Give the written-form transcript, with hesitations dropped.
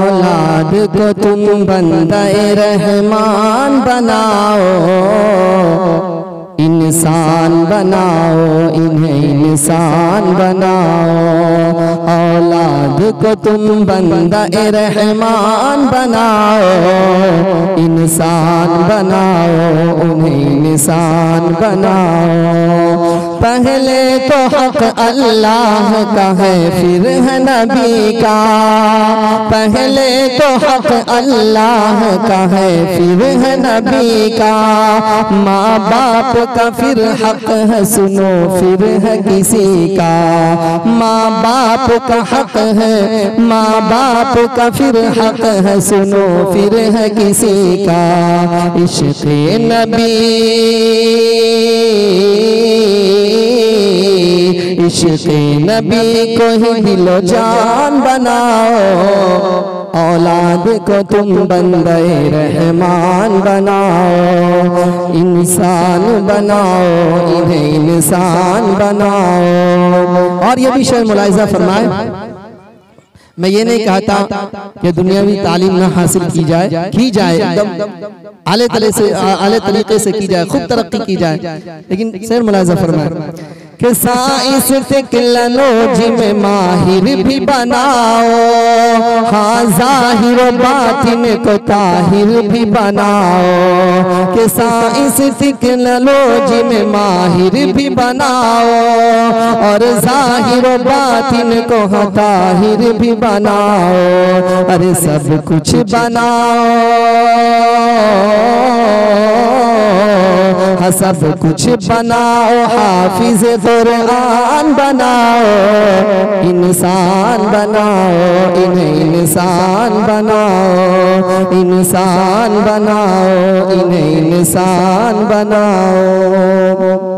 औलाद को तुम बंदे रहमान बनाओ, इंसान बनाओ, इन्हें इंसान बनाओ। औलाद को तुम बंदे रहमान बनाओ, इंसान बनाओ, उन्हें इंसान बनाओ। पहले तो हक अल्लाह का है फिर है नबी का, पहले तो हक अल्लाह का है फिर है नबी का। माँ बाप का फिर हक है सुनो फिर है किसी का, माँ बाप का हक है, माँ बाप का फिर हक है सुनो फिर है किसी का। इश्क़ नबी, इश्क़ नबी को ही दिलो जान बनाओ, औलाद को तुम बंदे रहमान बनाओ, इंसान बनाओ, इन्हें इंसान बनाओ। और ये भी शेर मुलाहिज़ा फरमाए, मैं ये नहीं कहता कि दुनियावी तालीम ना हासिल की जाए एकदम आले तरीके से की जाए, खूब तरक्की की जाए, लेकिन शेर मुलाहिज़ा फरमाए कि साइंस टेक्नोलॉजी में माहिर भी बनाओ, हाँ ज़ाहिर बातिन को ताहिर भी बनाओ। कि साइंस टेक्नोलॉजी में माहिर भी बनाओ, और ज़ाहिर बातिन को हाँ ताहिर भी बनाओ। अरे सब कुछ बनाओ, हाँ सब कुछ बनाओ, हाफिज़ कुरान बनाओ, इंसान बनाओ, इन्हें इंसान बनाओ, इंसान बनाओ, इन्हें इंसान बनाओ।